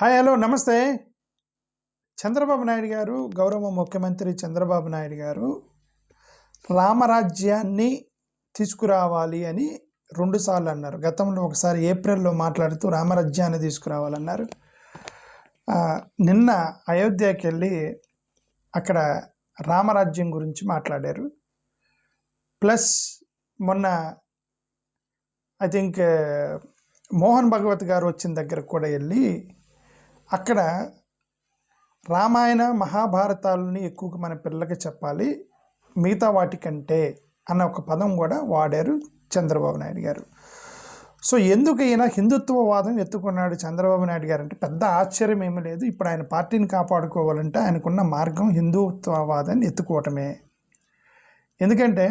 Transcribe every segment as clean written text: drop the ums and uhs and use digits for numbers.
Hi hello నమస్తే. చంద్రబాబు నాయుడు గారు, గౌరవ ముఖ్యమంత్రి చంద్రబాబు నాయుడు గారు రామరాజ్యాన్ని తీసుకురావాలి అని 2 సార్లు అన్నారు. గతంలో ఒకసారి ఏప్రిల్లో మాట్లాడుతూ రామరాజ్యాన్ని తీసుకురావాలన్నారు. నిన్న అయోధ్యకి వెళ్ళి అక్కడ రామరాజ్యం గురించి మాట్లాడారు. ప్లస్ మొన్న ఐ థింక్ మోహన్ భగవత్ గారు వచ్చిన దగ్గర కూడా వెళ్ళి అక్కడ రామాయణ మహాభారతాలని ఎక్కువగా మన పిల్లలకి చెప్పాలి మిగతా వాటికంటే అన్న ఒక పదం కూడా వాడారు చంద్రబాబు నాయుడు గారు. సో ఎందుకు ఈయన హిందుత్వవాదం ఎత్తుకున్నాడు చంద్రబాబు నాయుడు గారు అంటే పెద్ద ఆశ్చర్యం ఏమీ లేదు. ఇప్పుడు ఆయన పార్టీని కాపాడుకోవాలంటే ఆయనకున్న మార్గం హిందుత్వవాదాన్ని ఎత్తుకోవటమే. ఎందుకంటే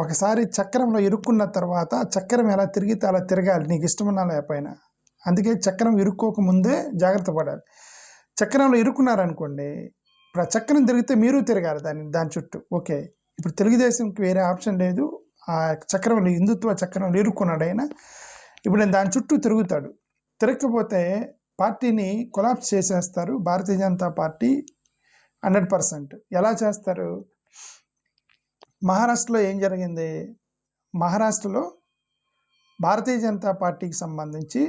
ఒకసారి చక్రంలో ఇరుక్కున్న తర్వాత చక్రం ఎలా తిరిగితే అలా తిరగాలి, నీకు ఇష్టమన్నా లేకపోయినా. అందుకే చక్రం ఇరుక్కోకముందే జాగ్రత్త పడాలి. చక్రంలో ఇరుక్కున్నారనుకోండి, ఇప్పుడు ఆ చక్రం తిరిగితే మీరు తిరగాలి దాని చుట్టూ. ఓకే, ఇప్పుడు తెలుగుదేశంకి వేరే ఆప్షన్ లేదు. ఆ చక్రంలో హిందుత్వ చక్రంలో ఇరుక్కున్నాడు ఆయన. ఇప్పుడు నేను దాని చుట్టూ తిరుగుతాడు. తిరగకపోతే పార్టీని కొలాప్స్ చేసేస్తారు భారతీయ జనతా పార్టీ 100%. ఎలా చేస్తారు? మహారాష్ట్రలో ఏం జరిగింది? మహారాష్ట్రలో భారతీయ జనతా పార్టీకి సంబంధించి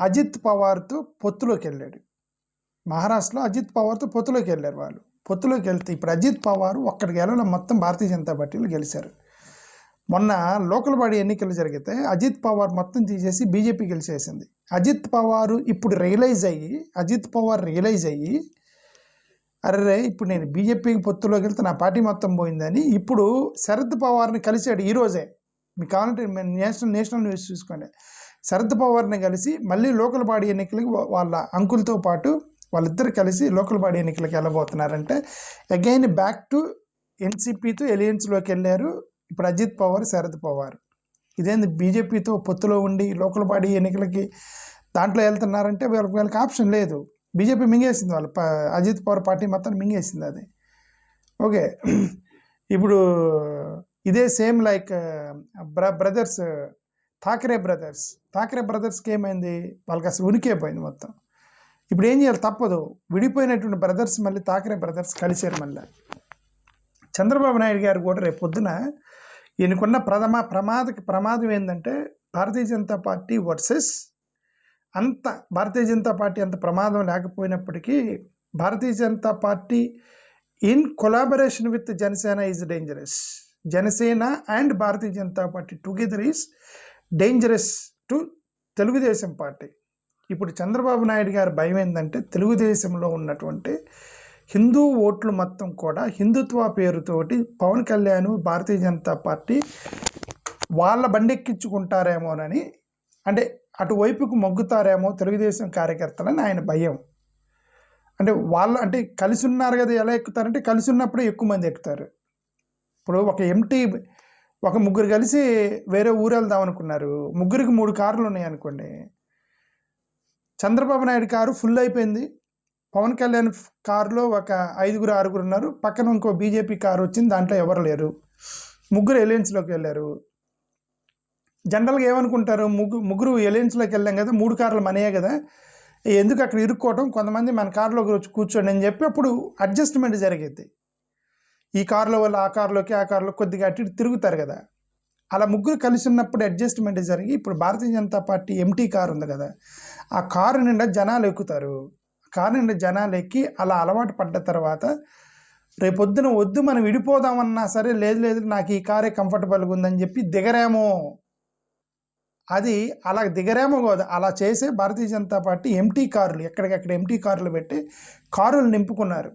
అజిత్ పవార్తో పొత్తులోకి వెళ్ళాడు. మహారాష్ట్రలో అజిత్ పవార్తో పొత్తులోకి వెళ్ళారు వాళ్ళు. పొత్తులోకి వెళ్తే ఇప్పుడు అజిత్ పవార్ ఒక్కడికి గెలవడం మొత్తం భారతీయ జనతా పార్టీలో గెలిచారు. మొన్న లోకల్ బాడీ ఎన్నికలు జరిగితే అజిత్ పవార్ మొత్తం తీసేసి బీజేపీ గెలిచేసింది. అజిత్ పవార్ రియలైజ్ అయ్యి అరే ఇప్పుడు నేను బీజేపీకి పొత్తులోకి వెళ్తే నా పార్టీ మొత్తం పోయిందని ఇప్పుడు శరద్ పవార్ని కలిశాడు. ఈరోజే మీకు కావాలంటే నేషనల్ న్యూస్ చూసుకోండి. శరద్ పవార్ని కలిసి మళ్ళీ లోకల్ బాడీ ఎన్నికలకి వాళ్ళ అంకులతో పాటు వాళ్ళిద్దరు కలిసి లోకల్ బాడీ ఎన్నికలకి వెళ్ళబోతున్నారంటే అగైన్ బ్యాక్ టు ఎన్సీపీతో ఎలియన్స్లోకి వెళ్ళారు ఇప్పుడు అజిత్ పవార్, శరద్ పవార్. ఇదేంది బీజేపీతో పొత్తులో ఉండి లోకల్ బాడీ ఎన్నికలకి దాంట్లో వెళ్తున్నారంటే వీళ్ళకి ఆప్షన్ లేదు. బీజేపీ మింగేసింది వాళ్ళు, అజిత్ పవార్ పార్టీ మొత్తం మింగేసింది అది. ఓకే, ఇప్పుడు ఇదే సేమ్ లైక్ బ్రదర్స్ ఠాకరే బ్రదర్స్కి ఏమైంది? వాళ్ళకి అసలు ఉనికే పోయింది మొత్తం. ఇప్పుడు ఏం చేయాలి? తప్పదు. విడిపోయినటువంటి బ్రదర్స్ మళ్ళీ ఠాకరే బ్రదర్స్ కలిసారు. మళ్ళీ చంద్రబాబు నాయుడు గారు కూడా రేపు పొద్దున ఈయనకున్న ప్రమాదం ఏంటంటే భారతీయ జనతా పార్టీ వర్సెస్ భారతీయ జనతా పార్టీ అంత ప్రమాదం లేకపోయినప్పటికీ Bharatiya Janata Party in collaboration with Janasena is dangerous. Janasena and Bharatiya Janata Party together is dangerous to Telugu Desam Party. ఇప్పుడు చంద్రబాబు నాయుడు గారి భయం ఏంటంటే తెలుగుదేశంలో ఉన్నటువంటి హిందూ ఓట్లు మొత్తం కూడా హిందుత్వ పేరుతోటి పవన్ కళ్యాణ్ భారతీయ జనతా పార్టీ వాళ్ళ బండెక్కించుకుంటారేమోనని, అంటే అటువైపుకు మొగ్గుతారేమో తెలుగుదేశం కార్యకర్తలని ఆయన భయం. అంటే కలిసి ఉన్నారు కదా, ఎలా ఎక్కుతారంటే కలిసి ఉన్నప్పుడే ఎక్కువ మంది ఎక్కుతారు. ఇప్పుడు ఒక ముగ్గురు కలిసి వేరే ఊరు వెళ్దాం అనుకున్నారు, ముగ్గురికి 3 కార్లు ఉన్నాయి అనుకోండి. చంద్రబాబు నాయుడు కారు ఫుల్ అయిపోయింది, పవన్ కళ్యాణ్ కారులో ఒక 5-6 ఉన్నారు, పక్కన ఇంకో బీజేపీ కారు వచ్చింది, దాంట్లో ఎవరు లేరు, ముగ్గురు ఎలియన్స్లోకి వెళ్ళారు. జనరల్గా ఏమనుకుంటారు, ముగ్గురు ఎలియన్స్లోకి వెళ్ళాం కదా, 3 కార్లు మనయే కదా, ఎందుకు అక్కడ ఇరుక్కోవటం, కొంతమంది మన కారులోకి వచ్చి కూర్చోండి అని చెప్పి అప్పుడు అడ్జస్ట్మెంట్ జరిగింది. ఈ కారులో వాళ్ళు ఆ కారులో కొద్దిగా అటు ఇటు తిరుగుతారు కదా, అలా ముగ్గురు కలిసి ఉన్నప్పుడు అడ్జస్ట్మెంట్ జరిగి ఇప్పుడు భారతీయ జనతా పార్టీ ఎంటీ కారు ఉంది కదా, ఆ కారు నిండా జనాలు ఎక్కుతారు. కారు నిండా జనాలు ఎక్కి అలా అలవాటు పడ్డ తర్వాత రేపొద్దున వద్దు మనం విడిపోదామన్నా సరే లేదు నాకు ఈ కారే కంఫర్టబుల్గా ఉందని చెప్పి దిగరేమో. అది అలా దిగరేమో కాదు, అలా చేసే భారతీయ జనతా పార్టీ ఎంటీ కార్లు ఎక్కడికక్కడ ఎంటీ కార్లు పెట్టి కారులు నింపుకున్నారు.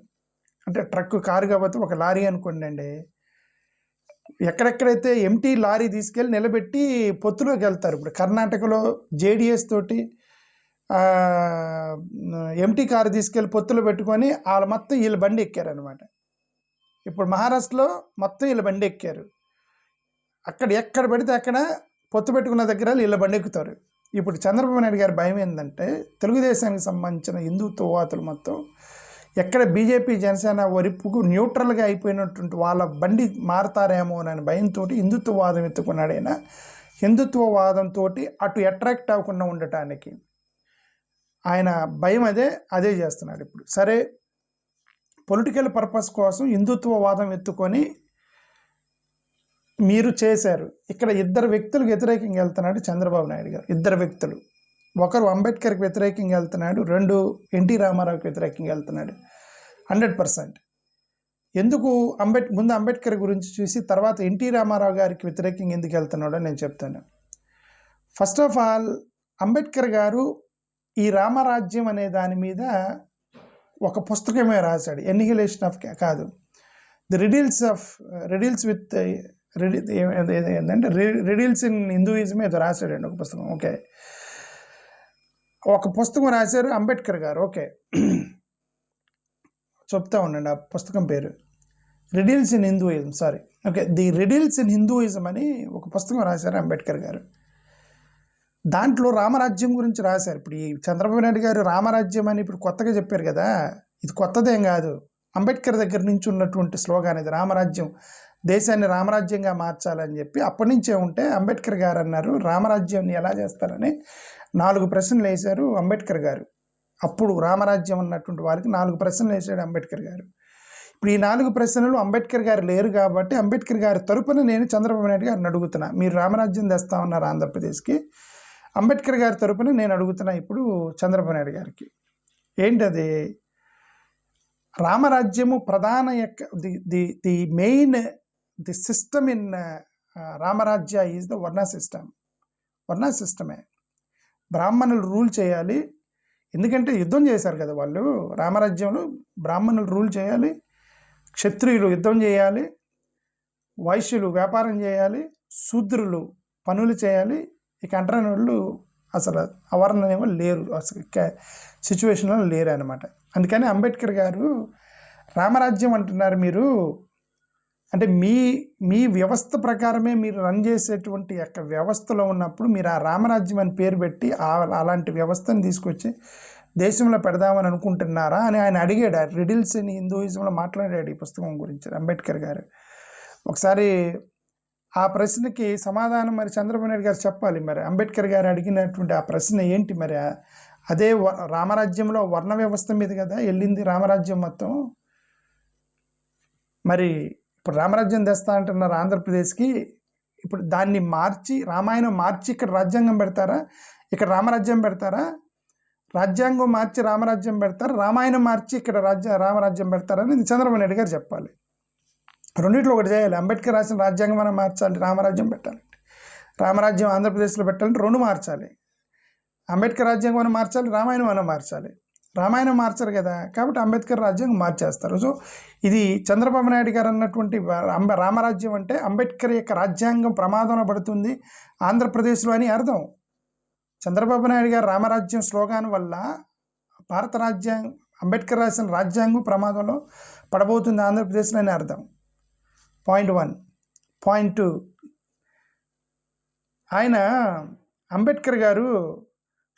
అంటే ట్రక్ కారు కాబట్టి ఒక లారీ అనుకోండి అండి, ఎక్కడెక్కడైతే ఎంటీ లారీ తీసుకెళ్ళి నిలబెట్టి పొత్తులోకి వెళ్తారు. ఇప్పుడు కర్ణాటకలో జేడిఎస్ తోటి ఎంటీ కారు తీసుకెళ్ళి పొత్తులో పెట్టుకొని వాళ్ళు మొత్తం వీళ్ళ బండి ఎక్కారనమాట. ఇప్పుడు మహారాష్ట్రలో మొత్తం వీళ్ళ బండి ఎక్కారు. ఎక్కడ పెడితే అక్కడ పొత్తు పెట్టుకున్న దగ్గర వీళ్ళ బండి ఎక్కుతారు. ఇప్పుడు చంద్రబాబు నాయుడు గారి భయం ఏంటంటే తెలుగుదేశానికి సంబంధించిన హిందుత్వవాదులు మొత్తం ఎక్కడ బీజేపీ జనసేన వరిపుకు న్యూట్రల్గా అయిపోయినటువంటి వాళ్ళ బండి మారతారేమో అని భయంతో హిందుత్వవాదం ఎత్తుకున్నాడైనా. హిందుత్వవాదంతో అటు అట్రాక్ట్ అవ్వకుండా ఉండటానికి ఆయన భయం అదే చేస్తున్నాడు ఇప్పుడు. సరే, పొలిటికల్ పర్పస్ కోసం హిందుత్వవాదం ఎత్తుకొని మీరు చేశారు. ఇక్కడ ఇద్దరు వ్యక్తులకు వ్యతిరేకంగా వెళ్తున్నాడు చంద్రబాబు నాయుడు గారు. ఇద్దరు వ్యక్తులు, ఒకరు అంబేద్కర్కి వ్యతిరేకంగా వెళ్తున్నాడు, రెండు ఎన్టీ రామారావుకి వ్యతిరేకంగా వెళ్తున్నాడు 100%. ఎందుకు ముందు అంబేద్కర్ గురించి చూసి తర్వాత ఎన్టీ రామారావు గారికి వ్యతిరేకంగా ఎందుకు వెళ్తున్నాడో నేను చెప్తాను. ఫస్ట్ ఆఫ్ ఆల్, అంబేద్కర్ గారు ఈ రామరాజ్యం అనే దాని మీద ఒక పుస్తకమే రాశాడు. ఎన్నిహిలేషన్ ఆఫ్ కాదు, ది రిడిల్స్ విత్ ఏంటంటే రిడిల్స్ ఇన్ హిందూయిజం ఏదో రాశాడండి ఒక పుస్తకం. ఓకే, ఒక పుస్తకం రాశారు అంబేద్కర్ గారు. ఓకే, చెప్తా ఉండండి ఆ పుస్తకం పేరు. Riddles in Hinduism, sorry, okay, the riddles in Hinduism అని ఒక పుస్తకం రాశారు అంబేద్కర్ గారు. దాంట్లో రామరాజ్యం గురించి రాశారు. ఇప్పుడు ఈ చంద్రబాబు నాయుడు గారు రామరాజ్యం అని ఇప్పుడు కొత్తగా చెప్పారు కదా, ఇది కొత్తదేం కాదు. అంబేద్కర్ దగ్గర నుంచి ఉన్నటువంటి స్లోగాన్ ఇది, రామరాజ్యం, దేశాన్ని రామరాజ్యంగా మార్చాలని చెప్పి అప్పటి నుంచే ఉంటే అంబేద్కర్ గారు అన్నారు రామరాజ్యాన్ని ఎలా చేస్తారని 4 ప్రశ్నలు వేశారు అంబేద్కర్ గారు. అప్పుడు రామరాజ్యం అన్నటువంటి వారికి 4 ప్రశ్నలు వేశాడు అంబేద్కర్ గారు. ఇప్పుడు ఈ 4 ప్రశ్నలు అంబేద్కర్ గారు లేరు కాబట్టి అంబేద్కర్ గారి తరపున నేను చంద్రబాబు నాయుడు గారిని అడుగుతున్నా. మీరు రామరాజ్యం తెస్తా ఉన్నారు ఆంధ్రప్రదేశ్కి, అంబేద్కర్ గారి తరపున నేను అడుగుతున్నా ఇప్పుడు చంద్రబాబు నాయుడు గారికి. ఏంటది? రామరాజ్యము ప్రధాన the main the system in Ram Rajya is the వర్ణ సిస్టమ్. వర్ణ సిస్టమే. బ్రాహ్మణులు రూల్ చేయాలి, ఎందుకంటే యుద్ధం చేశారు కదా వాళ్ళు. రామరాజ్యంలో బ్రాహ్మణులు రూల్ చేయాలి, క్షత్రియులు యుద్ధం చేయాలి, వైశ్యులు వ్యాపారం చేయాలి, శూద్రులు పనులు చేయాలి. ఇక అంటరాని వాళ్ళు అసలు అవర్ణనేమో లేరు, అసలు సిచ్యువేషన్లో లేరు అనమాట. అందుకని అంబేద్కర్ గారు రామరాజ్యం అంటున్నారు మీరు, అంటే మీ వ్యవస్థ ప్రకారమే మీరు రన్ చేసేటువంటి యొక్క వ్యవస్థలో ఉన్నప్పుడు మీరు ఆ రామరాజ్యం అని పేరు పెట్టి అలాంటి వ్యవస్థను తీసుకొచ్చి దేశంలో పెడదామని అనుకుంటున్నారా అని ఆయన అడిగాడు. రిడిల్స్ ఇన్ హిందూయిజంలో మాట్లాడాడు ఈ పుస్తకం గురించి అంబేద్కర్ గారు. ఒకసారి ఆ ప్రశ్నకి సమాధానం మరి చంద్రబాబు నాయుడు గారు చెప్పాలి. మరి అంబేద్కర్ గారు అడిగినటువంటి ఆ ప్రశ్న ఏంటి? మరి అదే రామరాజ్యంలో వర్ణ వ్యవస్థ మీద కదా వెళ్ళింది రామరాజ్యం మొత్తం. మరి ఇప్పుడు రామరాజ్యం తెస్తా అంటున్నారు ఆంధ్రప్రదేశ్కి. ఇప్పుడు దాన్ని మార్చి రామాయణం మార్చి ఇక్కడ రాజ్యాంగం పెడతారా? ఇక్కడ రామరాజ్యం పెడతారా? రాజ్యాంగం మార్చి రామరాజ్యం పెడతారా? రామాయణం మార్చి ఇక్కడ రామరాజ్యం పెడతారని చంద్రబాబు నాయుడు గారు చెప్పాలి. రెండింటిలో ఒకటి చేయాలి. అంబేద్కర్ రాసిన రాజ్యాంగం మనం మార్చాలి, రామరాజ్యం పెట్టాలంటే, రామరాజ్యం ఆంధ్రప్రదేశ్లో పెట్టాలంటే 2 మార్చాలి. అంబేద్కర్ రాజ్యాంగం మనం మార్చాలి, రామాయణం మనం మార్చాలి. రామాయణం మార్చారు కదా, కాబట్టి అంబేద్కర్ రాజ్యాంగం మార్చేస్తారు. సో ఇది చంద్రబాబు నాయుడు గారు అన్నటువంటి రామరాజ్యం అంటే అంబేద్కర్ యొక్క రాజ్యాంగం ప్రమాదంలో పడుతుంది ఆంధ్రప్రదేశ్లో అని అర్థం. చంద్రబాబు నాయుడు గారు రామరాజ్యం స్లోగాన్ వల్ల భారత రాజ్యాంగం, అంబేద్కర్ రాసిన రాజ్యాంగం ప్రమాదంలో పడబోతుంది ఆంధ్రప్రదేశ్లో అని అర్థం. పాయింట్ 1. పాయింట్ 2, ఆయన అంబేద్కర్ గారు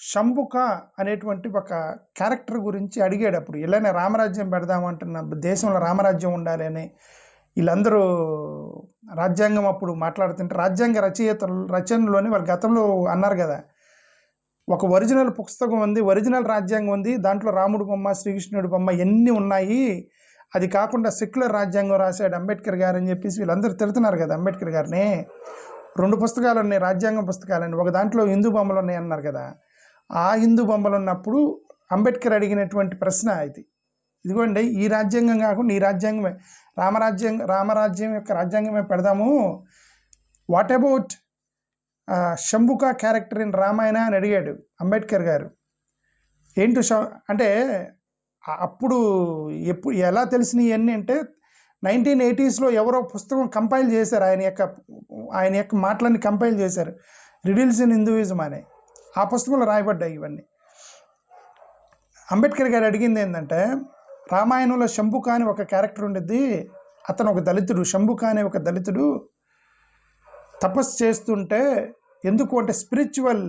శంభుక అనేటువంటి ఒక క్యారెక్టర్ గురించి అడిగాడు. అప్పుడు ఇలానే రామరాజ్యం పెడదామంటున్న, దేశంలో రామరాజ్యం ఉండాలి అని వీళ్ళందరూ రాజ్యాంగం అప్పుడు మాట్లాడుతుంటే రాజ్యాంగ రచనలోని వాళ్ళ గతంలో అన్నారు కదా, ఒక ఒరిజినల్ పుస్తకం ఉంది, ఒరిజినల్ రాజ్యాంగం ఉంది, దాంట్లో రాముడు బొమ్మ, శ్రీకృష్ణుడి బొమ్మ ఎన్ని ఉన్నాయి, అది కాకుండా సెక్యులర్ రాజ్యాంగం రాశాడు అంబేద్కర్ గారు అని చెప్పేసి వీళ్ళందరూ తిడుతున్నారు కదా అంబేద్కర్ గారిని. 2 పుస్తకాలు ఉన్నాయి, రాజ్యాంగం పుస్తకాలని, ఒక దాంట్లో హిందూ బొమ్మలు ఉన్నాయి అన్నారు కదా. ఆ హిందూ బొమ్మలు ఉన్నప్పుడు అంబేద్కర్ అడిగినటువంటి ప్రశ్న ఇది. ఇదిగోండి, ఈ రాజ్యాంగం కాకుండా ఈ రాజ్యాంగమే, రామరాజ్యం యొక్క రాజ్యాంగమే పెడదాము, what about Shambhuka character in Ramayana అని అడిగాడు అంబేద్కర్ గారు. ఏంటి అంటే అప్పుడు ఎలా తెలిసినవి అన్నీ అంటే 1980sలో ఎవరో పుస్తకం కంపైల్ చేశారు, ఆయన యొక్క మాటలన్నీ కంపైల్ చేశారు, రిడిల్స్ ఇన్ హిందూయిజం అని. ఆ పుస్తకంలో రాయబడ్డాయి ఇవన్నీ. అంబేద్కర్ గారు అడిగింది ఏంటంటే, రామాయణంలో శంభుక అని ఒక క్యారెక్టర్ ఉండేది, అతను ఒక దళితుడు, శంభుక అనే ఒక దళితుడు తపస్సు చేస్తుంటే, ఎందుకు అంటే స్పిరిచువల్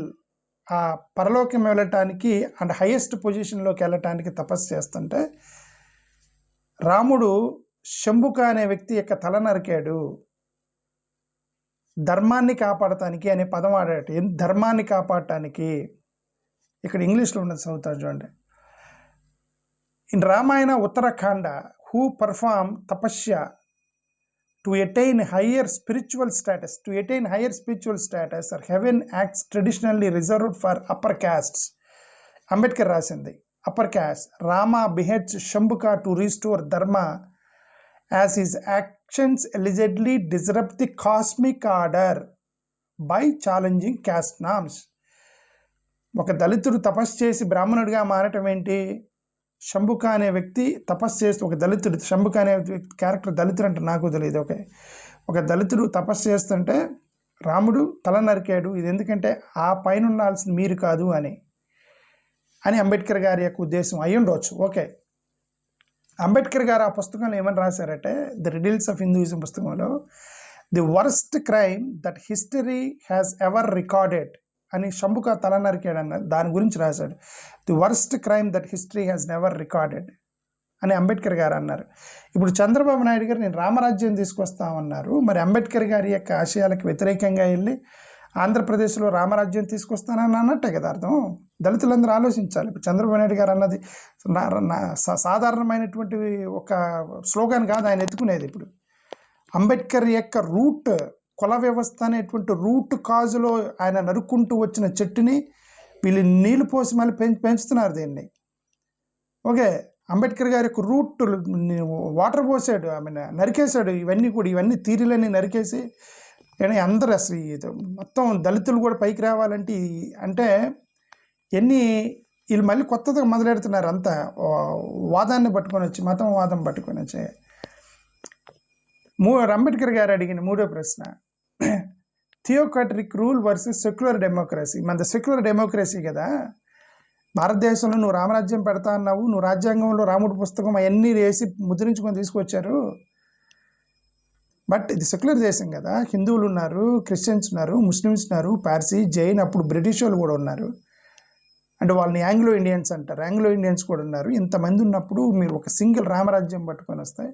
ఆ పరలోకం వెళ్ళటానికి అండ్ హైయెస్ట్ పొజిషన్లోకి వెళ్ళటానికి తపస్సు చేస్తుంటే రాముడు శంభుక అనే వ్యక్తి యొక్క తల నరికాడు, ధర్మాన్ని కాపాడటానికి అనే పదం వాడాడు. ధర్మాన్ని కాపాడటానికి ఇక్కడ ఇంగ్లీష్లో ఉన్నది చదువుతారు చూడండి. In Ramayana Uttarakanda who perform tapasya to attain higher spiritual status or heaven acts traditionally reserved for upper castes. Ambedkar రాసింది. Upper caste. Rama beheads Shambhuka to restore dharma as his actions allegedly disrupt the cosmic order by challenging caste norms. ఒక దళితుడు తపస్సు చేసి బ్రాహ్మణుడిగా మారటం ఏంటి? శంభుక అనే వ్యక్తి తపస్సు చేస్తూ, ఒక దళితుడు, శంభుక అనే క్యారెక్టర్ దళితుడు అంటే నాకు తెలియదు. ఒక దళితుడు తపస్సు చేస్తుంటే రాముడు తల నరికాడు. ఇది ఎందుకంటే ఆ పైన ఉండాల్సింది మీరు కాదు అని అంబేద్కర్ గారి యొక్క ఉద్దేశం అయి ఉండవచ్చు. ఓకే, అంబేద్కర్ గారు ఆ పుస్తకంలో ఏమని రాశారంటే, ది రిడిల్స్ ఆఫ్ హిందూయిజం పుస్తకంలో, the worst crime that history has ever recorded అని శంభుక తల నరికాడు అన్న దాని గురించి రాశాడు. The worst crime that history has never recorded అని అంబేద్కర్ గారు అన్నారు. ఇప్పుడు చంద్రబాబు నాయుడు గారు నేను రామరాజ్యం తీసుకొస్తామన్నారు. మరి అంబేద్కర్ గారి యొక్క ఆశయాలకు వ్యతిరేకంగా వెళ్ళి ఆంధ్రప్రదేశ్లో రామరాజ్యం తీసుకొస్తానని అన్నట్టే కదా అర్థం. దళితులందరూ ఆలోచించాలి. ఇప్పుడు చంద్రబాబు నాయుడు గారు అన్నది సాధారణమైనటువంటి ఒక స్లోగన్ కాదు ఆయన ఎత్తుకునేది. ఇప్పుడు అంబేద్కర్ యొక్క రూట్, కుల వ్యవస్థ అనేటువంటి రూట్ కాజులో ఆయన నరుక్కుంటూ వచ్చిన చెట్టుని వీళ్ళు నీళ్ళు పోసి మళ్ళీ పెంచుతున్నారు దీన్ని. ఓకే, అంబేద్కర్ గారి యొక్క రూట్ వాటర్ పోసాడు, ఆమె నరికేశాడు. ఇవన్నీ తీరులన్నీ నరికేసి అందరూ అసలు మొత్తం దళితులు కూడా పైకి రావాలంటే అంటే వీళ్ళు మళ్ళీ కొత్తగా మొదలెడుతున్నారు. అంతా వాదాన్ని పట్టుకొని వచ్చి, మతం వాదం పట్టుకొని వచ్చి. అంబేద్కర్ గారు అడిగిన మూడో ప్రశ్న, theocratic rule versus secular democracy. మనది సెక్యులర్ డెమోక్రసీ కదా, భారతదేశంలో నువ్వు రామరాజ్యం పెడతా అన్నావు, నువ్వు రాజ్యాంగంలో రాముడి పుస్తకం అవన్నీ వేసి ముద్రించుకొని తీసుకొచ్చారు. బట్ ఇది సెక్యులర్ దేశం కదా, హిందువులు ఉన్నారు, క్రిస్టియన్స్ ఉన్నారు, ముస్లిమ్స్ ఉన్నారు, పార్సీ, జైన్, అప్పుడు బ్రిటిష్ వాళ్ళు కూడా ఉన్నారు. అంటే వాళ్ళని ఆంగ్లో ఇండియన్స్ అంటారు, ఆంగ్లో ఇండియన్స్ కూడా ఉన్నారు. ఇంతమంది ఉన్నప్పుడు మీరు ఒక సింగిల్ రామరాజ్యం పట్టుకొని వస్తే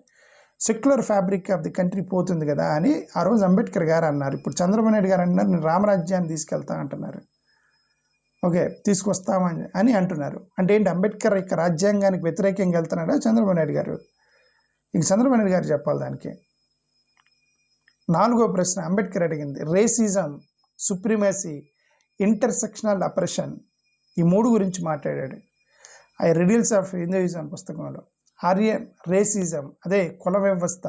secular fabric of the country పోతుంది కదా అని ఆ రోజు అంబేద్కర్ గారు అన్నారు. ఇప్పుడు చంద్రబాబు నాయుడు గారు అన్నారు నేను రామరాజ్యాన్ని తీసుకెళ్తా అంటున్నారు. ఓకే, తీసుకొస్తామని అంటున్నారు. అంటే ఏంటి, అంబేద్కర్ యొక్క రాజ్యాంగానికి వ్యతిరేకంగా వెళ్తున్నాడా చంద్రబాబు నాయుడు గారు? ఇంక చంద్రబాబు నాయుడు గారు చెప్పాలి దానికి. నాలుగో ప్రశ్న అంబేద్కర్ అడిగింది, రేసిజం, సుప్రీమసీ, ఇంటర్సెక్షనల్ అప్రెషన్, ఈ మూడు గురించి మాట్లాడాడు. ఆ రిడిల్స్ ఆఫ్ హిందూయిజం పుస్తకంలో ఆర్యన్ రేసిజం, అదే కుల వ్యవస్థ,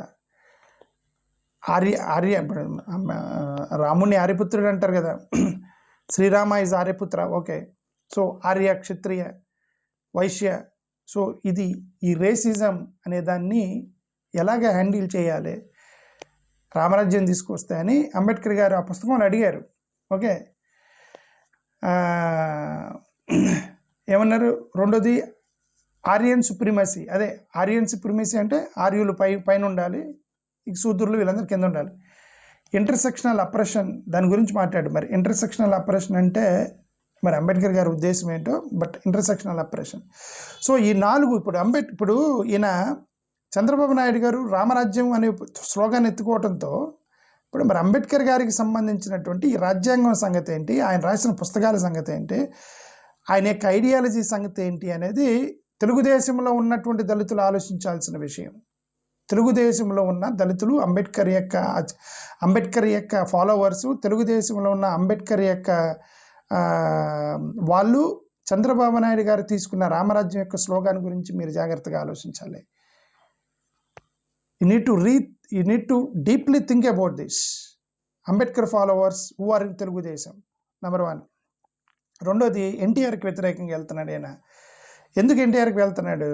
ఆర్య రాముని ఆర్యపుత్రుడు అంటారు కదా, Srirama is Aryaputra. Okay, so Arya, Kshatriya, Vaishya. So ఈ రేసిజం అనే దాన్ని ఎలాగ హ్యాండిల్ చేయాలి రామరాజ్యం తీసుకొస్తే అని అంబేద్కర్ గారు ఆ పుస్తకంలో అడిగారు. ఓకే, ఏమన్నారు? రెండోది ఆర్యన్ సుప్రీమసీ, అదే ఆర్యన్ సుప్రీమసీ అంటే ఆర్యులు పైన ఉండాలి, ఇక శూద్రులు వీళ్ళందరూ కింద ఉండాలి. ఇంటర్సెక్షనల్ అప్రెషన్, దాని గురించి మాట్లాడు. మరి ఇంటర్సెక్షనల్ అప్రెషన్ అంటే మరి అంబేద్కర్ గారి ఉద్దేశం ఏంటో, బట్ ఇంటర్సెక్షనల్ అప్రెషన్. సో ఈ నాలుగు ఇప్పుడు ఈయన చంద్రబాబు నాయుడు గారు రామరాజ్యం అనే స్లోగాన్ ఎత్తుకోవడంతో ఇప్పుడు మరి అంబేద్కర్ గారికి సంబంధించినటువంటి ఈ రాజ్యాంగం సంగతి ఏంటి, ఆయన రాసిన పుస్తకాల సంగతి ఏంటి, ఆయన యొక్క ఐడియాలజీ సంగతి ఏంటి అనేది తెలుగుదేశంలో ఉన్నటువంటి దళితులు ఆలోచించాల్సిన విషయం. తెలుగుదేశంలో ఉన్న దళితులు, అంబేద్కర్ యొక్క ఫాలోవర్సు, తెలుగుదేశంలో ఉన్న అంబేద్కర్ యొక్క వాళ్ళు చంద్రబాబు నాయుడు గారు తీసుకున్న రామరాజ్యం యొక్క స్లోగాన్ గురించి మీరు జాగ్రత్తగా ఆలోచించాలి. You need to deeply think about this. Ambedkar followers who are in Telugu Desam, number 1. రెండోది ఎన్టీఆర్కి వ్యతిరేకంగా వెళ్తున్నాడు ఆయన. ఎందుకు ఎన్టీఆర్కి వెళ్తున్నాడు?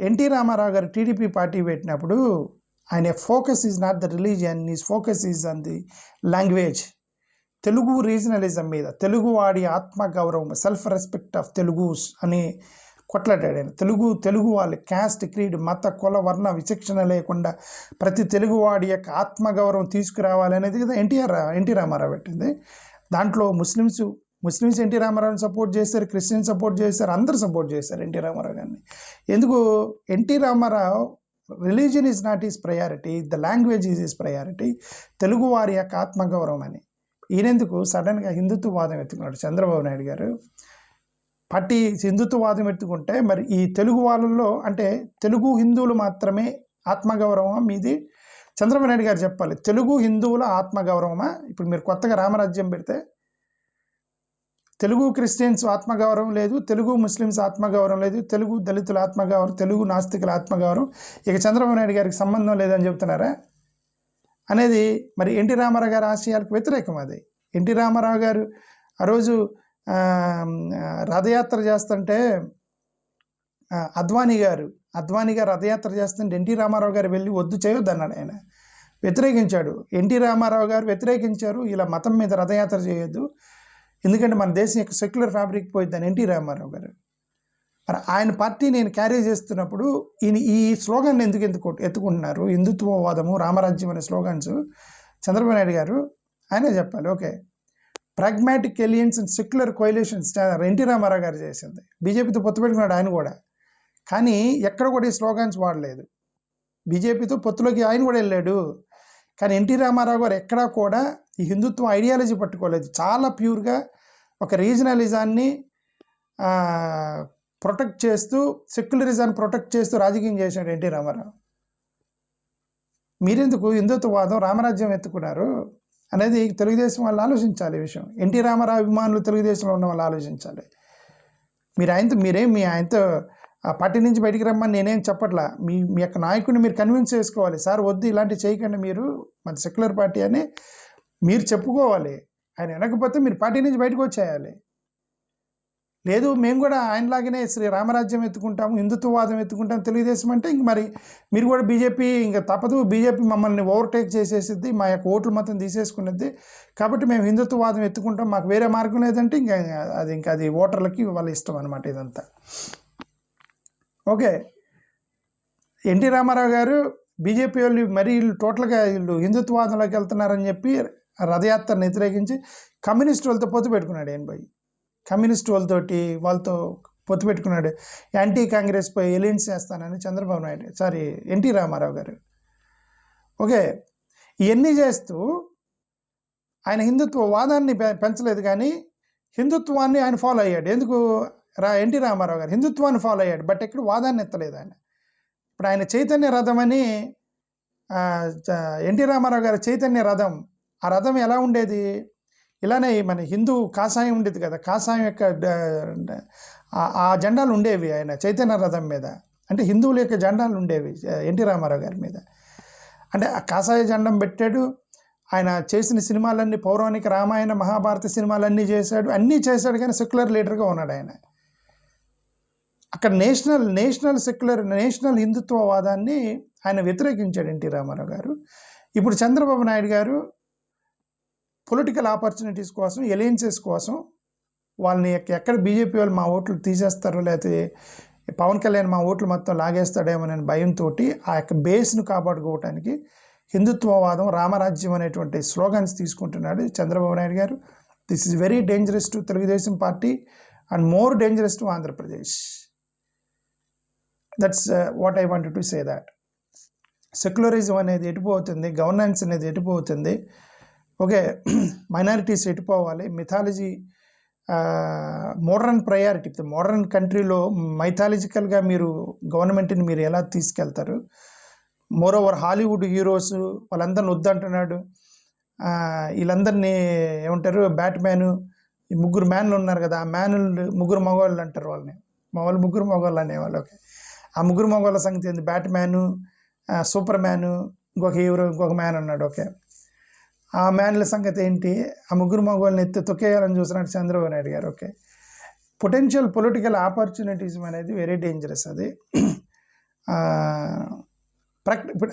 ఎన్టీ రామారావు గారు టీడీపీ పార్టీ పెట్టినప్పుడు ఆయన focus is not the religion, is focus is on the language. Telugu regionalism మీద, తెలుగు వాడి ఆత్మగౌరవం, సెల్ఫ్ రెస్పెక్ట్ ఆఫ్ తెలుగుస్ అని కొట్లాడాడు ఆయన. తెలుగు వాళ్ళ క్యాస్ట్, క్రీడ్, మత, కుల, వర్ణ విచక్షణ లేకుండా ప్రతి తెలుగువాడి యొక్క ఆత్మగౌరవం తీసుకురావాలనేది కదా ఎన్టీ రామారావు పెట్టింది. దాంట్లో ముస్లిమ్స్ ఎన్టీ రామారావుని సపోర్ట్ చేశారు, క్రిస్టియన్ సపోర్ట్ చేశారు, అందరూ సపోర్ట్ చేశారు ఎన్టీ రామారావు గారిని. ఎందుకు? NT Rama Rao religion is not is priority, the language is is priority, Telugu వారి యొక్క ఆత్మగౌరవం అని. ఈయనెందుకు సడన్గా హిందుత్వవాదం ఎత్తుకున్నాడు చంద్రబాబు నాయుడు గారు. పార్టీ హిందుత్వవాదం ఎత్తుకుంటే మరి ఈ తెలుగు వాళ్ళల్లో అంటే తెలుగు హిందువులు మాత్రమే ఆత్మగౌరవమా మీది? చంద్రబాబు నాయుడు గారు చెప్పాలి. తెలుగు హిందువుల ఆత్మగౌరవమా? ఇప్పుడు మీరు కొత్తగా రామరాజ్యం పెడితే తెలుగు క్రిస్టియన్స్ ఆత్మగౌరవం లేదు, తెలుగు ముస్లిమ్స్ ఆత్మగౌరవం లేదు, తెలుగు దళితుల ఆత్మగౌరవం, తెలుగు నాస్తికుల ఆత్మగౌరవం, ఇక చంద్రబాబు నాయుడు గారికి సంబంధం లేదని చెప్తున్నారా అనేది మరి ఎన్టీ రామారావు గారి ఆశయాలకు వ్యతిరేకం. అది ఎన్టీ రామారావు గారు ఆ రోజు రథయాత్ర చేస్తుంటే అద్వానీ గారు రథయాత్ర చేస్తుంటే ఎన్టీ రామారావు గారు వెళ్ళి వద్దు చేయొద్దు అన్నాడు. ఆయన వ్యతిరేకించాడు. ఎన్టీ రామారావు గారు వ్యతిరేకించారు, ఇలా మతం మీద రథయాత్ర చేయొద్దు, ఎందుకంటే మన దేశం యొక్క సెక్యులర్ ఫ్యాబ్రిక్ పోయిద్దని ఎన్టీ రామారావు గారు. మరి ఆయన పార్టీ నేను క్యారీ చేస్తున్నప్పుడు ఈ స్లోగన్ ఎందుకు ఎత్తుకుంటున్నారు? హిందుత్వవాదము, రామరాజ్యం అనే స్లోగన్స్ చంద్రబాబు నాయుడు గారు ఆయనే చెప్పాలి. Okay, pragmatic alliances and secular coalitions NT Rama Rao గారు చేసింది. బీజేపీతో పొత్తు పెట్టుకున్నాడు ఆయన కూడా, కానీ ఎక్కడ కూడా ఈ స్లోగన్స్ వాడలేదు. బీజేపీతో పొత్తులోకి ఆయన కూడా వెళ్ళాడు, కానీ ఎన్టీ రామారావు గారు ఎక్కడా కూడా ఈ హిందుత్వ ఐడియాలజీ పట్టుకోలేదు. చాలా ప్యూర్గా ఒక రీజనలిజాన్ని ప్రొటెక్ట్ చేస్తూ, సెక్యులరిజాన్ని ప్రొటెక్ట్ చేస్తూ రాజకీయం చేశాడు ఎన్టీ రామారావు. మీరెందుకు హిందుత్వవాదం, రామరాజ్యం ఎత్తుకున్నారు అనేది తెలుగుదేశం వాళ్ళు ఆలోచించాలి. ఈ విషయం ఎన్టీ రామారావు అభిమానులు తెలుగుదేశంలో ఉన్న వాళ్ళు ఆలోచించాలి. మీ ఆయనతో ఆ పార్టీ నుంచి బయటికి రమ్మని నేనేం చెప్పట్లా. మీ యొక్క నాయకుడిని మీరు కన్విన్స్ చేసుకోవాలి. సార్ వద్దు, ఇలాంటివి చేయకండి, మీరు మన సెక్యులర్ పార్టీ అని మీరు చెప్పుకోవాలి. ఆయన వినకపోతే మీరు పార్టీ నుంచి బయటకు వచ్చేయాలి. లేదు మేము కూడా ఆయనలాగానే శ్రీ రామరాజ్యం ఎత్తుకుంటాము, హిందుత్వవాదం ఎత్తుకుంటాము తెలుగుదేశం అంటే ఇంక మరి మీరు కూడా బీజేపీ ఇంకా తప్పదు, బీజేపీ మమ్మల్ని ఓవర్టేక్ చేసేసిద్ది, మా యొక్క ఓట్లు మొత్తం తీసేసుకునేది, కాబట్టి మేము హిందుత్వవాదం ఎత్తుకుంటాం, మాకు వేరే మార్గం లేదంటే ఇంకా అది ఓటర్లకి వాళ్ళ ఇష్టం అనమాట ఇదంతా. ఓకే, ఎన్టీ రామారావు గారు బీజేపీ వాళ్ళు మరీ వీళ్ళు హిందుత్వవాదంలోకి వెళ్తున్నారని చెప్పి రథయాత్రను వ్యతిరేకించి కమ్యూనిస్ట్ వాళ్ళతో పొత్తు పెట్టుకున్నాడు. కమ్యూనిస్ట్ వాళ్ళతో పొత్తు పెట్టుకున్నాడు. యాంటీ కాంగ్రెస్ పై ఎలియన్స్ చేస్తానని చంద్రబాబు నాయుడు ఎన్టీ రామారావు గారు. ఓకే, ఇవన్నీ చేస్తూ ఆయన హిందుత్వవాదాన్ని పెంచలేదు, కానీ హిందుత్వాన్ని ఆయన ఫాలో అయ్యాడు. ఎందుకు ఎన్టీ రామారావు గారు హిందుత్వాన్ని ఫాలో అయ్యాడు, బట్ ఎక్కడ వాదాన్ని ఎత్తలేదు ఆయన. ఇప్పుడు ఆయన చైతన్య రథం అని ఎన్టీ రామారావు గారి చైతన్య రథం, ఆ రథం ఎలా ఉండేది? ఇలానే మన హిందూ కాషాయం ఉండేది కదా, కాషాయం యొక్క ఆ జెండాలు ఉండేవి ఆయన చైతన్య రథం మీద. అంటే హిందువుల యొక్క జెండాలు ఉండేవి ఎన్టీ రామారావు గారి మీద. అంటే ఆ కాషాయ జెండం పెట్టాడు. ఆయన చేసిన సినిమాలన్నీ పౌరాణిక రామాయణ మహాభారత సినిమాలన్నీ చేశాడు, అన్నీ చేశాడు, కానీ సెక్యులర్ లీడర్గా ఉన్నాడు ఆయన. అక్కడ నేషనల్ హిందుత్వవాదాన్ని ఆయన వ్యతిరేకించాడు ఎన్టీ రామారావు గారు. ఇప్పుడు చంద్రబాబు నాయుడు గారు పొలిటికల్ ఆపర్చునిటీస్ కోసం, ఎలయన్సెస్ కోసం, వాళ్ళని ఎక్కడ బీజేపీ వాళ్ళు మా ఓట్లు తీసేస్తారో, లేకపోతే పవన్ కళ్యాణ్ మా ఓట్లు మొత్తం లాగేస్తాడేమోనని భయంతో ఆ యొక్క బేస్ను కాపాడుకోవటానికి హిందుత్వవాదం, రామరాజ్యం అనేటువంటి స్లోగన్స్ తీసుకుంటున్నాడు చంద్రబాబు నాయుడు గారు. This is very dangerous to Telugu Desam Party and more dangerous to Andhra Pradesh. That's what I wanted to say that. Secularism అనేది ఎటుపోతుంది, గవర్నెన్స్ అనేది ఎటుపోతుంది, ఓకే, మైనారిటీస్ ఎటుపోవాలి, మిథాలజీ మోడర్న్ ప్రయారిటీ, మోడర్న్ కంట్రీలో మైథాలజికల్గా మీరు గవర్నమెంట్ని మీరు ఎలా తీసుకెళ్తారు? మోరోవర్ హాలీవుడ్ హీరోస్ వాళ్ళందరిని వద్దంటున్నాడు. వీళ్ళందరినీ ఏమంటారు, బ్యాట్మ్యాను, ఈ 3 మ్యాన్లు ఉన్నారు కదా, ఆ మ్యానులు 3 మగవాళ్ళు అంటారు వాళ్ళని, మా వాళ్ళు 3 మగవాళ్ళు అనేవాళ్ళు. ఓకే, ఆ 3 మగవాళ్ళ సంగతి ఏంది? బ్యాట్మ్యాను, సూపర్ మ్యాను, ఇంకొక మ్యాన్ ఉన్నాడు. ఓకే, ఆ మ్యాన్ల సంగతి ఏంటి? ఆ 3 మగవాళ్ళని ఎత్తి తొక్కేయాలని చూస్తున్నాడు చంద్రబాబు నాయుడు గారు. ఓకే, పొటెన్షియల్ పొలిటికల్ ఆపర్చునిటీస్ అనేది వెరీ డేంజరస్. అది ఇప్పుడు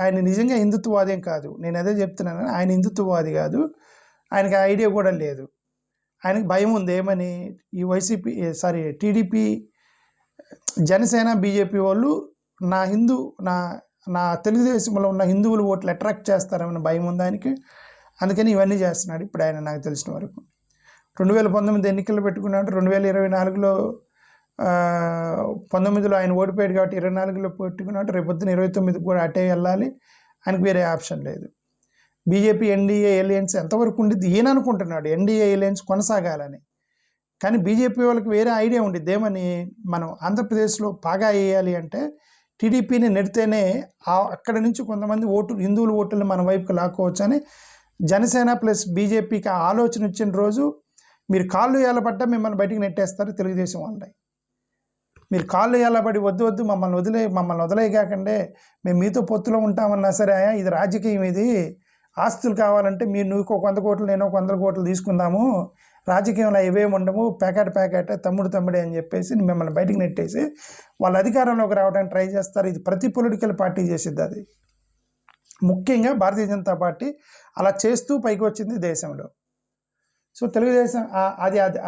ఆయన నిజంగా హిందుత్వవాదేం కాదు, నేను అదే చెప్తున్నాను. ఆయన హిందుత్వవాది కాదు, ఆయనకి ఐడియా కూడా లేదు. ఆయనకి భయం ఉంది ఏమని, ఈ టీడీపీ, జనసేన, బీజేపీ వాళ్ళు నా తెలుగుదేశంలో ఉన్న హిందువులు ఓట్లు అట్రాక్ట్ చేస్తారన్న భయం ఉంది ఆయనకి. అందుకని ఇవన్నీ చేస్తున్నాడు ఇప్పుడు ఆయన. నాకు తెలిసిన వరకు 2019 ఎన్నికలు పెట్టుకున్నాడు. 2024లో 19లో ఆయన ఓడిపోయాడు కాబట్టి 24లో పెట్టుకున్నాడు. రేపొద్దున 29కి కూడా అటే వెళ్ళాలి. ఆయనకు వేరే ఆప్షన్ లేదు. బీజేపీ ఎన్డీఏ ఎలియన్స్ ఎంతవరకు ఉండిద్ది ఈయన అనుకుంటున్నాడు ఎన్డీఏ ఎలియన్స్ కొనసాగాలని. కానీ బీజేపీ వాళ్ళకి వేరే ఐడియా ఉండిద్ది ఏమని, మనం ఆంధ్రప్రదేశ్లో పాగా వేయాలి అంటే టీడీపీని నెడితేనే అక్కడ నుంచి కొంతమంది హిందువుల ఓటులను మన వైపుకి లాక్కోవచ్చు అని జనసేన ప్లస్ బీజేపీకి ఆలోచన వచ్చిన రోజు మీరు కాళ్ళు ఏలబడ్డా మిమ్మల్ని బయటికి నెట్టేస్తారు తెలుగుదేశం వాళ్ళని. మీరు కాళ్ళు ఏలబడి వద్దు మమ్మల్ని వదిలేయకండే, మేము మీతో పొత్తులో ఉంటామన్నా సరే ఇది రాజకీయం, ఇది ఆస్తులు కావాలంటే నువ్వు 100 కోట్లు నేను 100 కోట్లు తీసుకుందాము, రాజకీయంలో ఇవేమి ఉండము, ప్యాకెట్ తమ్ముడే అని చెప్పేసి మిమ్మల్ని బయటికి నెట్టేసి వాళ్ళ అధికారంలోకి రావడానికి ట్రై చేస్తారు. ఇది ప్రతి పొలిటికల్ పార్టీ చేసిద్ది. అది ముఖ్యంగా భారతీయ జనతా పార్టీ అలా చేస్తూ పైకి వచ్చింది దేశంలో. సో తెలుగుదేశం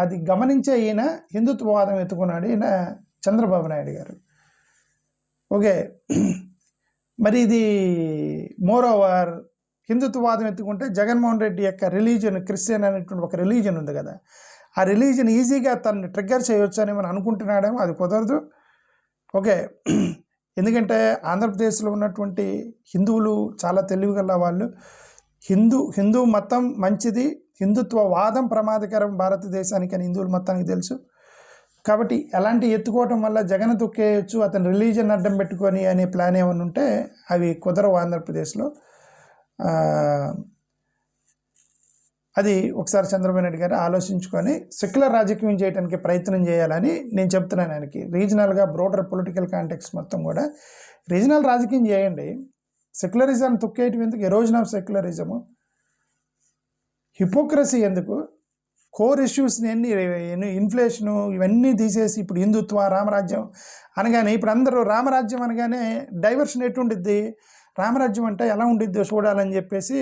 అది గమనించే ఈయన హిందుత్వవాదం ఎత్తుకున్నాడు, ఈయన చంద్రబాబు నాయుడు గారు. ఓకే, మరి ఇది మోరోవర్ హిందుత్వవాదం ఎత్తుకుంటే జగన్మోహన్ రెడ్డి యొక్క రిలీజన్ క్రిస్టియన్ అనేటువంటి ఒక రిలీజన్ ఉంది కదా, ఆ రిలీజన్ ఈజీగా తనని ట్రిగ్గర్ చేయొచ్చు అని మనం అనుకుంటున్నాడేమో. అది కుదరదు. ఓకే, ఎందుకంటే ఆంధ్రప్రదేశ్లో ఉన్నటువంటి హిందువులు చాలా తెలివిగల వాళ్ళు. హిందూ మతం మంచిది, హిందుత్వవాదం ప్రమాదకరం భారతదేశానికి అని హిందువుల మొత్తానికి తెలుసు. కాబట్టి అలాంటి ఎత్తుకోవటం వల్ల జగన్ తొక్కేయచ్చు, అతని రిలీజన్ అడ్డం పెట్టుకొని అనే ప్లాన్ ఏమైనా ఉంటే అవి కుదరవు ఆంధ్రప్రదేశ్లో. అది ఒకసారి చంద్రబాబు నాయుడు గారు ఆలోచించుకొని సెక్యులర్ రాజకీయం చేయడానికి ప్రయత్నం చేయాలని నేను చెప్తున్నాను ఆయనకి. రీజనల్గా బ్రోడర్ పొలిటికల్ కాంటెక్స్ట్ మొత్తం కూడా రీజనల్ రాజకీయం చేయండి. సెక్యులరిజం తొక్కేయటం ఎందుకు? ఎరోజన్ ఆఫ్ సెక్యులరిజము, హిపోక్రసీ ఎందుకు? కోర్ ఇష్యూస్ని ఇన్ఫ్లేషను ఇవన్నీ తీసేసి ఇప్పుడు హిందుత్వ రామరాజ్యం అనగానే ఇప్పుడు అందరూ రామరాజ్యం అనగానే డైవర్షన్ ఎటు ఉండిద్ది, రామరాజ్యం అంటే ఎలా ఉండిద్దో చూడాలని చెప్పేసి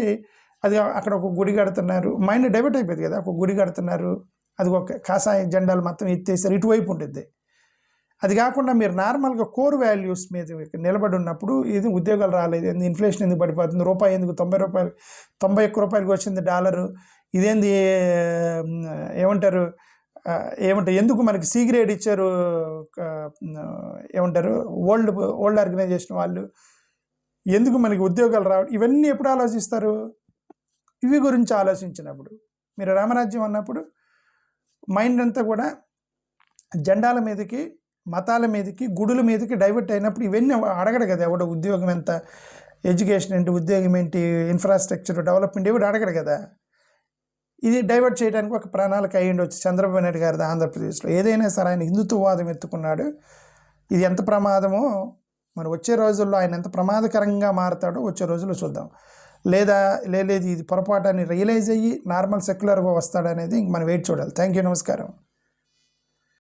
అది అక్కడ ఒక గుడి కడుతున్నారు, మైండ్ డైవర్ట్ అయిపోయింది కదా. ఒక గుడి కడుతున్నారు, అది ఒక కాషాయ జెండాలు మొత్తం ఎత్తేసారు, ఇటువైపు ఉంటుంది. అది కాకుండా మీరు నార్మల్గా కోర్ వాల్యూస్ మీద నిలబడి ఉన్నప్పుడు ఇది ఉద్యోగాలు రాలేదు, ఇన్ఫ్లేషన్ ఎందుకు పడిపోతుంది, రూపాయి ఎందుకు 91 రూపాయలకి వచ్చింది డాలరు, ఇదేంది ఏమంటారు ఎందుకు మనకి సి గ్రేడ్ ఇచ్చారు వరల్డ్ ఆర్గనైజేషన్ వాళ్ళు, ఎందుకు మనకి ఉద్యోగాలు రావడం, ఇవన్నీ ఎప్పుడు ఆలోచిస్తారు? ఇవి గురించి ఆలోచించినప్పుడు. మీరు రామరాజ్యం అన్నప్పుడు మైండ్ అంతా కూడా జెండాల మీదకి, మతాల మీదకి, గుడుల మీదకి డైవర్ట్ అయినప్పుడు ఇవన్నీ అడగడు కదా ఎవడు. ఉద్యోగం ఎంత, ఎడ్యుకేషన్ ఏంటి, ఉద్యోగం ఏంటి, ఇన్ఫ్రాస్ట్రక్చర్ డెవలప్మెంట్ ఇవి అడగడు కదా. ఇది డైవర్ట్ చేయడానికి ఒక ప్రణాళిక అయ్యి ఉండొచ్చు చంద్రబాబు నాయుడు గారిది ఆంధ్రప్రదేశ్లో. ఏదైనా సరే ఆయన హిందుత్వవాదం ఎత్తుకున్నాడు. ఇది ఎంత ప్రమాదమో మరి వచ్చే రోజుల్లో ఆయన ఎంత ప్రమాదకరంగా మారుతాడో వచ్చే రోజుల్లో చూద్దాం. లేదు ఇది పొరపాటు అని రియలైజ్ అయ్యి నార్మల్ సెక్యులర్గా వస్తాడనేది ఇంక మనం వెయిట్ చూడాలి. థ్యాంక్ యూ, నమస్కారం.